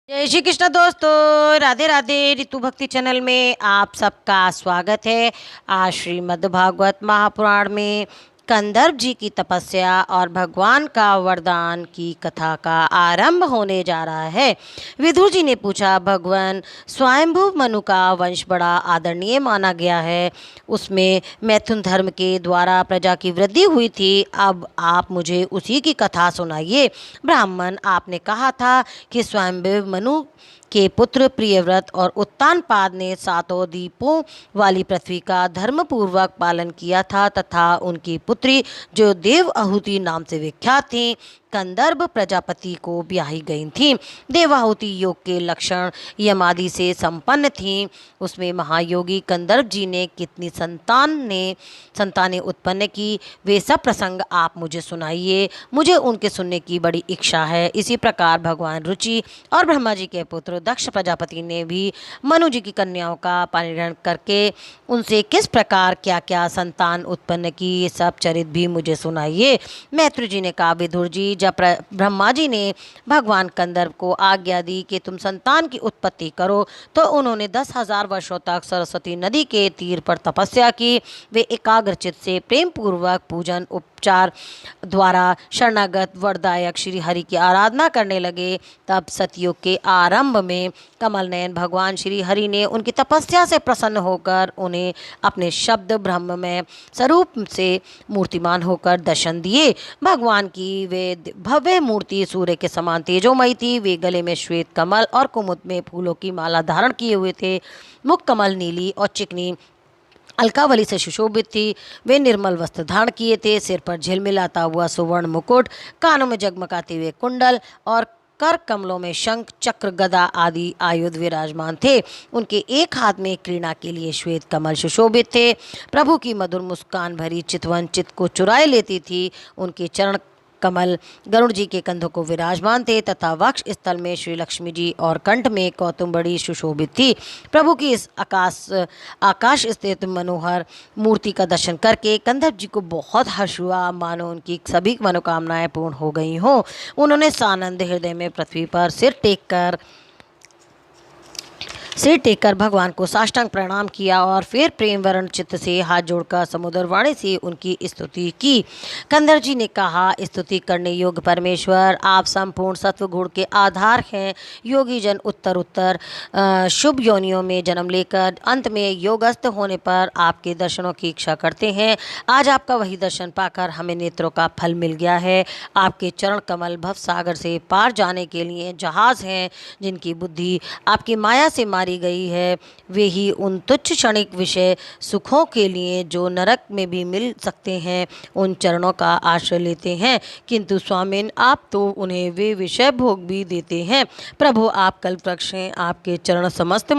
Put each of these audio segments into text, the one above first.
जय श्री कृष्ण दोस्तों, राधे राधे। ऋतु भक्ति चैनल में आप सबका स्वागत है। आज श्रीमद् भागवत महापुराण में कंदर्प जी की तपस्या और भगवान का वरदान की कथा का आरंभ होने जा रहा है। विदुर जी ने पूछा, भगवान स्वयंभू मनु का वंश बड़ा आदरणीय माना गया है, उसमें मैथुन धर्म के द्वारा प्रजा की वृद्धि हुई थी। अब आप मुझे उसी की कथा सुनाइए। ब्राह्मण, आपने कहा था कि स्वयंभू मनु के पुत्र प्रियव्रत और उत्तानपाद ने सातों दीपों वाली पृथ्वी का धर्मपूर्वक पालन किया था तथा उनकी पुत्री जो देव आहुति नाम से विख्यात थी कंदर्प प्रजापति को ब्याही गई थी। देवाहुति योग के लक्षण यमादि से संपन्न थी। उसमें महायोगी कंदर्प जी ने कितनी संतानें उत्पन्न की, वे सब प्रसंग आप मुझे सुनाइए। मुझे उनके सुनने की बड़ी इच्छा है। इसी प्रकार भगवान रुचि और ब्रह्मा जी के पुत्र दक्ष प्रजापति ने भी मनु जी की कन्याओं का परिग्रहण करके उनसे किस प्रकार क्या क्या संतान उत्पन्न की, ये सब चरित भी मुझे सुनाइए। मैत्री जी ने कहा, विदुर जी, जब ब्रह्मा जी ने भगवान कंदर्प को आज्ञा दी कि तुम संतान की उत्पत्ति करो, तो उन्होंने 10,000 वर्षों तक सरस्वती नदी के तीर पर तपस्या की। वे एकाग्रचित से प्रेम पूर्वक पूजन उपचार द्वारा शरणागत वरदायक श्री हरि की आराधना करने लगे। तब सतयुग के आरंभ में कमल नयन भगवान श्री हरि ने उनकी तपस्या से प्रसन्न होकर उन्हें अपने शब्द ब्रह्ममय स्वरूप से मूर्तिमान होकर दर्शन दिए। भगवान की वे भव्य मूर्ति सूर्य के समान तेजोमयी थी। वे गले में श्वेत कमल और कुमुद में फूलों की माला धारण किए हुए थे। मुख कमल नीली और चिकनी अलकावली से सुशोभित थी। वे निर्मल वस्त्र धारण किए थे। सिर पर झिलमिलाता हुआ सुवर्ण मुकुट, कानों में जगमगाते हुए कुंडल और कर कमलों में शंख चक्र गदा आदि आयुध विराजमान थे। उनके एक हाथ में क्रीड़ा के लिए श्वेत कमल सुशोभित थे। प्रभु की मधुर मुस्कान भरी चितवन चित्त को चुराए लेती थी। उनके चरण कमल गरुड़ जी के कंधों को विराजमान थे तथा वक्ष स्थल में श्री लक्ष्मी जी और कंठ में कौतुम्बड़ी सुशोभित थी। प्रभु की इस आकाश स्थित मनोहर मूर्ति का दर्शन करके कंदर्प जी को बहुत हर्ष हुआ, मानो उनकी सभी मनोकामनाएं पूर्ण हो गई हों। उन्होंने सानंद हृदय में पृथ्वी पर सिर टेककर भगवान को साष्टांग प्रणाम किया और फिर प्रेम वर्ण चित्त से हाथ जोड़कर समुद्र वाणी से उनकी स्तुति की। कंदर्प जी ने कहा, स्तुति करने योग्य परमेश्वर, आप संपूर्ण सत्व गुण के आधार हैं। योगी जन उत्तर शुभ योनियों में जन्म लेकर अंत में योगस्थ होने पर आपके दर्शनों की इच्छा करते हैं। आज आपका वही दर्शन पाकर हमें नेत्रों का फल मिल गया है। आपके चरण कमल भव सागर से पार जाने के लिए जहाज हैं। जिनकी बुद्धि आपकी माया से मारी गई है, वे ही उन तुच्छ क्षणिक विषय सुखों के लिए जो नरक में भी मिल सकते हैं उन चरणों का आश्रय लेते हैं। किंतु स्वामिन, आप तो उन्हें वे विषय भोग भी देते हैं। प्रभु, आप कल्पवृक्ष हैं। आपके चरण समस्त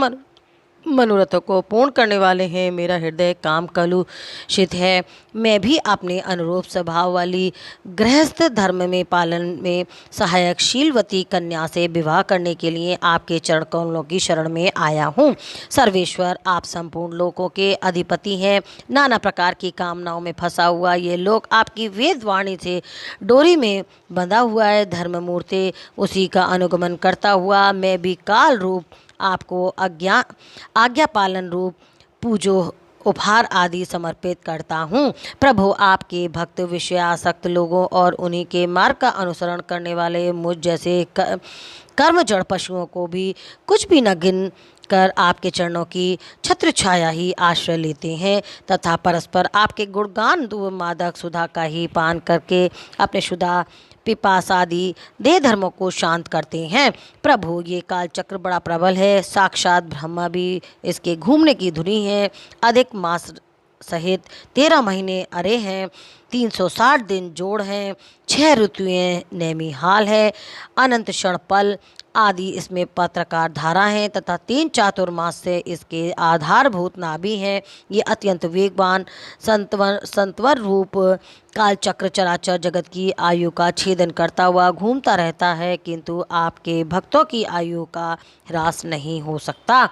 मनोरथों को पूर्ण करने वाले हैं। मेरा हृदय काम कलुषित है। मैं भी अपने अनुरूप स्वभाव वाली गृहस्थ धर्म में पालन में सहायक शीलवती कन्या से विवाह करने के लिए आपके चरण कमलों की शरण में आया हूँ। सर्वेश्वर, आप संपूर्ण लोकों के अधिपति हैं। नाना प्रकार की कामनाओं में फंसा हुआ ये लोक आपकी वेद वाणी से डोरी में बंधा हुआ है। धर्ममूर्ति उसी का अनुगमन करता हुआ मैं भी काल रूप आपको आज्ञा पालन रूप पूजो उपहार आदि समर्पित करता हूँ। प्रभु, आपके भक्त विषयासक्त लोगों और उन्हीं के मार्ग का अनुसरण करने वाले मुझ जैसे कर्म जड़ पशुओं को भी कुछ भी न गिन कर आपके चरणों की छत्र छाया ही आश्रय लेते हैं तथा परस्पर आपके गुणगान दूर मादक सुधा का ही पान करके अपने शुदा पिपास आदि देह धर्मों को शांत करते हैं। प्रभु, ये काल चक्र बड़ा प्रबल है। साक्षात ब्रह्मा भी इसके घूमने की धुनी है। अधिक मास सहित 13 महीने अरे हैं। 360 दिन जोड़ हैं। 6 ऋतुएं नैमिहाल है। अनंत क्षणपल आदि इसमें पत्रकार धारा हैं तथा 3 चातुर्मास से इसके आधारभूत नाभि हैं। ये अत्यंत वेगवान संतवर रूप काल चक्र चराचर जगत की आयु का छेदन करता हुआ घूमता रहता है, किंतु आपके भक्तों की आयु का ह्रास नहीं हो सकता।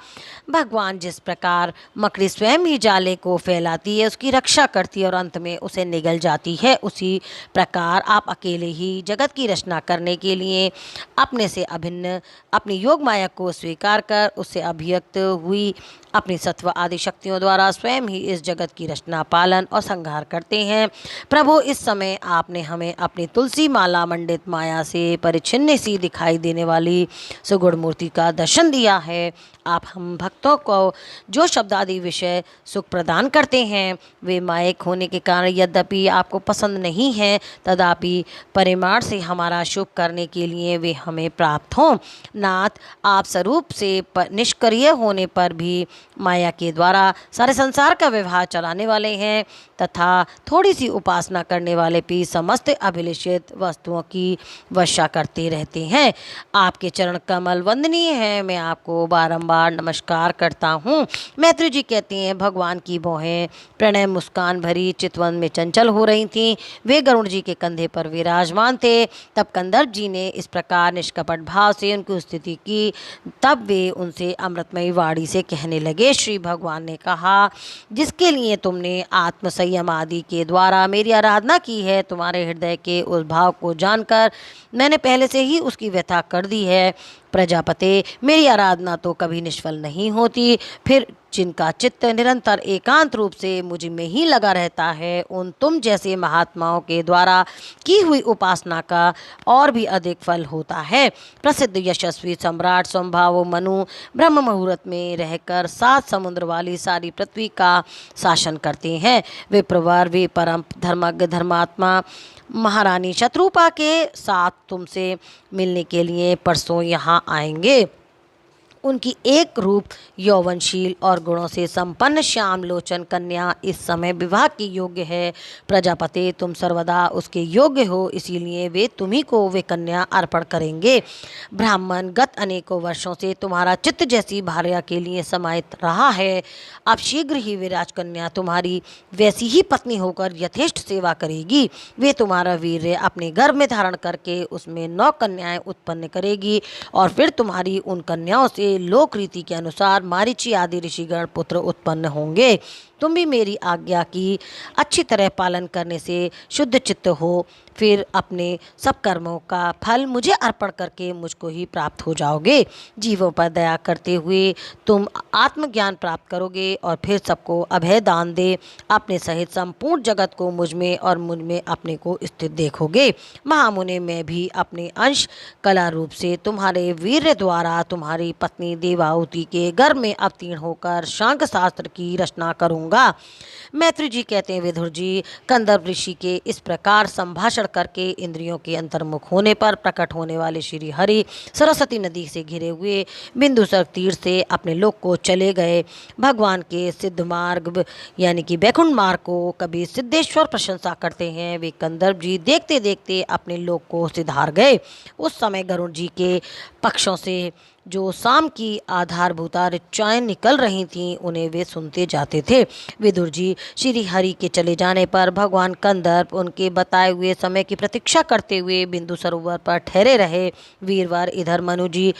भगवान जिस प्रकार मकड़ी स्वयं ही जाले को फैलाती है, उसकी रक्षा करती है और अंत में उसे निगल जाती है, उसी प्रकार आप अकेले ही जगत की रचना करने के लिए अपने से अभिन्न अपनी योग माया को स्वीकार कर उससे अभिव्यक्त हुई अपनी सत्व आदि शक्तियों द्वारा स्वयं ही इस जगत की रचना, पालन और संहार करते हैं। प्रभु, इस समय आपने हमें अपनी तुलसी माला मंडित माया से परिच्छिन्न सी दिखाई देने वाली सुगुण मूर्ति का दर्शन दिया है। आप हम भक्तों को जो शब्द आदि विषय सुख प्रदान करते हैं वे मायिक होने के कारण यद्यपि आपको पसंद नहीं है, तथापि परिमाण से हमारा शुभ करने के लिए वे हमें प्राप्त हों। नाथ, आप स्वरूप से निष्क्रिय होने पर भी माया के द्वारा सारे संसार का व्यवहार चलाने वाले हैं तथा थोड़ी सी उपासना करने वाले भी समस्त अभिलषित वस्तुओं की वर्षा करते रहते हैं। आपके चरण कमल वंदनीय है, मैं आपको बारंबार नमस्कार करता हूँ। मैत्री जी कहते हैं, भगवान की भौहें प्रणय मुस्कान भरी चितवन में चंचल हो रही थीं। वे गरुड़ जी के कंधे पर विराजमान थे। तब कंदर्प जी ने इस प्रकार निष्कपट भाव से उनकी स्तुति की। तब वे उनसे अमृतमयी वाणी से कहने लगे। श्री भगवान ने कहा, जिसके लिए तुमने आत्म संयम आदि के द्वारा मेरी आराधना की है, तुम्हारे हृदय के उस भाव को जानकर मैंने पहले से ही उसकी व्यथा कर दी है। प्रजापते, मेरी आराधना तो कभी निष्फल नहीं होती, फिर जिनका चित्त निरंतर एकांत रूप से मुझ में ही लगा रहता है, उन तुम जैसे महात्माओं के द्वारा की हुई उपासना का और भी अधिक फल होता है। प्रसिद्ध यशस्वी सम्राट स्वभाव मनु ब्रह्म मुहूर्त में रहकर 7 समुद्र वाली सारी पृथ्वी का शासन करते हैं। वे प्रवर, वे परम धर्मज्ञ धर्मात्मा महारानी शत्रुपा के साथ तुमसे मिलने के लिए परसों यहाँ आएंगे। उनकी एक रूप यौवनशील और गुणों से संपन्न श्याम लोचन कन्या इस समय विवाह की योग्य है। प्रजापति, तुम सर्वदा उसके योग्य हो, इसीलिए वे तुम्ही को वे कन्या अर्पण करेंगे। ब्राह्मण, गत अनेकों वर्षों से तुम्हारा चित्त जैसी भार्या के लिए समाहित रहा है। अब शीघ्र ही वे राजकन्या तुम्हारी वैसी ही पत्नी होकर यथेष्ट सेवा करेगी। वे तुम्हारा वीर्य अपने गर्भ में धारण करके उसमें 9 कन्याएं उत्पन्न करेगी और फिर तुम्हारी उन कन्याओं से लोक रीति के अनुसार मारीची आदि ऋषिगण पुत्र उत्पन्न होंगे। तुम भी मेरी आज्ञा की अच्छी तरह पालन करने से शुद्ध चित्त हो, फिर अपने सब कर्मों का फल मुझे अर्पण करके मुझको ही प्राप्त हो जाओगे। जीवों पर दया करते हुए तुम आत्मज्ञान प्राप्त करोगे और फिर सबको अभय दान दे अपने सहित संपूर्ण जगत को मुझ में और मुझ में अपने को स्थित देखोगे। महामुनि, मैं भी अपने अंश कला रूप से तुम्हारे वीर्य द्वारा तुम्हारी पत्नी देवाहुति के गर्भ में अवतीर्ण होकर शांग शास्त्र की रचना करूँगा। मैत्री जी कहते हैं, विदुर जी, कंदर्प ऋषि के इस प्रकार संभाषण करके इंद्रियों के अंतर्मुख होने पर प्रकट होने वाले श्री हरि सरस्वती नदी से घिरे हुए बिंदुसर तीर से अपने लोक को चले गए। भगवान के सिद्ध मार्ग यानी कि बैकुंठ मार्ग को कभी सिद्धेश्वर प्रशंसा करते हैं। वे कंदर्प जी देखते देखते अपने लोक को सिधार गए। उस समय गरुड़ जी के पक्षों से जो शाम की आधारभूता ऋचाएँ निकल रही थीं, उन्हें वे सुनते जाते थे। विदुर जी, श्री हरि के चले जाने पर भगवान कंदर्प उनके बताए हुए समय की प्रतीक्षा करते हुए बिंदु सरोवर पर ठहरे रहे। वीरवार इधर मनु जी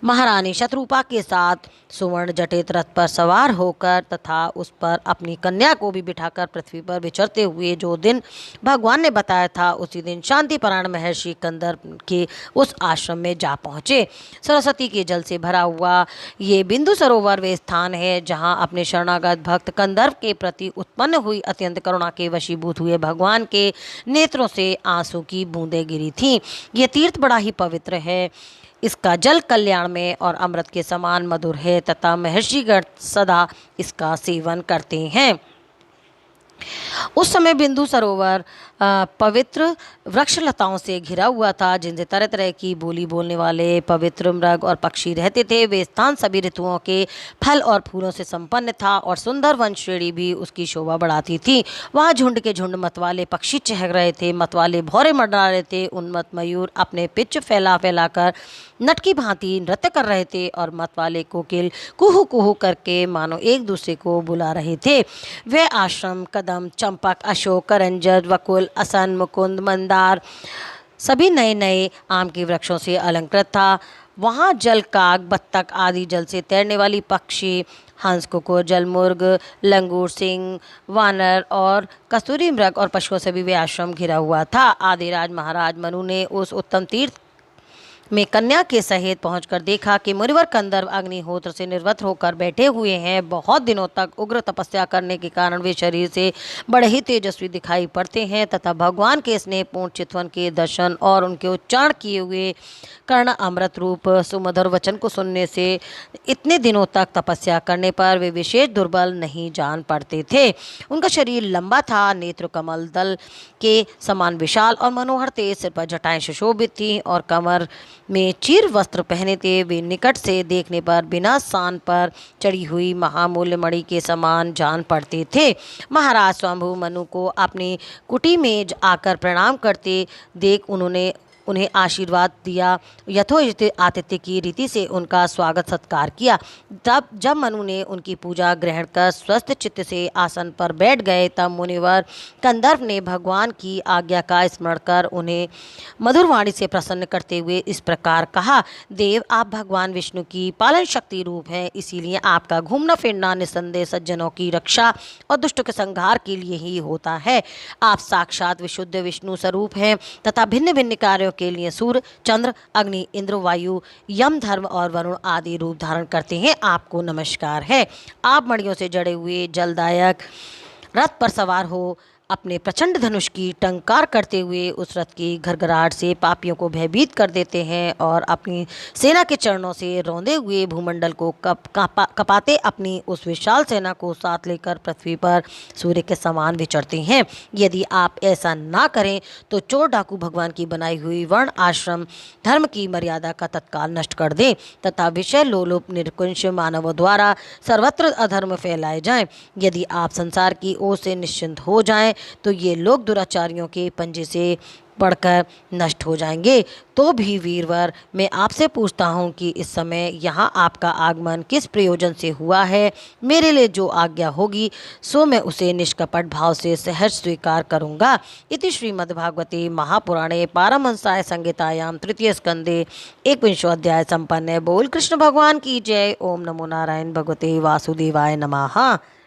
महारानी शत्रुपा के साथ सुवर्ण जटित रथ पर सवार होकर तथा उस पर अपनी कन्या को भी बिठाकर पृथ्वी पर विचरते हुए जो दिन भगवान ने बताया था, उसी दिन शांतिपरायण महर्षि कंदर्प के उस आश्रम में जा पहुँचे। सरस्वती के जल से भरा हुआ ये बिंदु सरोवर वे स्थान है जहाँ अपने शरणागत भक्त कंदर्प के प्रति उत्पन्न हुई अत्यंत करुणा के वशीभूत हुए भगवान के नेत्रों से आंसू की बूंदें गिरी थीं। यह तीर्थ बड़ा ही पवित्र है। इसका जल कल्याण में और अमृत के समान मधुर है तथा महर्षिगण सदा इसका सेवन करते हैं। उस समय बिंदु सरोवर पवित्र वृक्ष लताओं से घिरा हुआ था, जिनसे तरह तरह की बोली बोलने वाले पवित्र मृग और पक्षी रहते थे। वे स्थान सभी ऋतुओं के फल और फूलों से संपन्न था और सुंदर वन श्रेणी भी उसकी शोभा बढ़ाती थी। वहाँ झुंड के झुंड मतवाले पक्षी चहक रहे थे, मतवाले भौरे मंडरा रहे थे। उन्मत्त मयूर अपने पिच फैला फैलाकर नट की भांति नृत्य कर रहे थे और मतवाले कोकिल कुहू कुहू करके मानो एक दूसरे को बुला रहे थे। वे आश्रम कदम, चंपक, अशोक, करंजर, वकुल, असन, मुकुंद, मंदार सभी नए नए आम के वृक्षों से अलंकृत था। वहाँ जल काग, बत्तख आदि जल से तैरने वाली पक्षी, हंस, कुकुर, जलमुर्ग, लंगूर, सिंह, वानर और कस्तूरी मृग और पशुओं से भी वे आश्रम घिरा हुआ था। आदिराज महाराज मनु ने उस उत्तम तीर्थ में कन्या के सहित पहुंचकर देखा कि मुनिवर कंदर्प अग्निहोत्र से निर्वृत्त होकर बैठे हुए हैं। बहुत दिनों तक उग्र तपस्या करने के कारण वे शरीर से बड़े ही तेजस्वी दिखाई पड़ते हैं तथा भगवान के स्नेहपूर्ण चितवन के दर्शन और उनके उच्चारण किए हुए कर्ण अमृत रूप सुमधुर वचन को सुनने से इतने दिनों तक तपस्या करने पर वे विशेष दुर्बल नहीं जान पड़ते थे। उनका शरीर लंबा था, नेत्र कमल दल के समान विशाल और मनोहर थे, सिर पर जटाएं सुशोभित थीं और कमर में चीर वस्त्र पहने थे। वे निकट से देखने पर बिना सान पर चढ़ी हुई महामूल्य मणि के समान जान पड़ते थे। महाराज स्वयंभू मनु को अपनी कुटी में आकर प्रणाम करते देख उन्होंने उन्हें आशीर्वाद दिया। यथोचित आतिथ्य की रीति से उनका स्वागत सत्कार किया। तब जब मनु ने उनकी पूजा ग्रहण कर स्वस्थ चित्त से आसन पर बैठ गए तब मुनिवर कंदर्प ने भगवान की आज्ञा का स्मरण कर उन्हें मधुर वाणी से प्रसन्न करते हुए इस प्रकार कहा, देव, आप भगवान विष्णु की पालन शक्ति रूप हैं, इसीलिए आपका घूमना फिरना निसंदेह सज्जनों की रक्षा और दुष्टों के संहार के लिए ही होता है। आप साक्षात विशुद्ध विष्णु स्वरूप हैं तथा भिन्न भिन्न कार्यों के लिए सूर्य, चंद्र, अग्नि, इंद्र, वायु, यम, धर्म और वरुण आदि रूप धारण करते हैं। आपको नमस्कार है। आप मणियों से जड़े हुए जलदायक रथ पर सवार हो अपने प्रचंड धनुष की टंकार करते हुए उस रथ की घरघराहट से पापियों को भयभीत कर देते हैं और अपनी सेना के चरणों से रौंदे हुए भूमंडल को कपाते अपनी उस विशाल सेना को साथ लेकर पृथ्वी पर सूर्य के समान विचरते हैं। यदि आप ऐसा ना करें तो चोर डाकू भगवान की बनाई हुई वर्ण आश्रम धर्म की मर्यादा का तत्काल नष्ट कर दें तथा विषय लोलुप निरकुंश मानवों द्वारा सर्वत्र अधर्म फैलाए जाएं। यदि आप संसार की ओर से निश्चिंत हो जाएं तो ये लोग दुराचारियों के पंजे से पड़कर नष्ट हो जाएंगे। तो भी वीरवर, मैं आपसे पूछता हूँ कि इस समय यहाँ आपका आगमन किस प्रयोजन से हुआ है? मेरे लिए जो आज्ञा होगी सो मैं उसे निष्कपट भाव से सहज स्वीकार करूँगा। इति श्रीमद्भागवते महापुराणे पारमहंसाय संहितायां तृतीय स्कंदे 21वां अध्याय संपन्न। बोल कृष्ण भगवान की जय। ओम नमो नारायण भगवते वासुदेवाय नमः।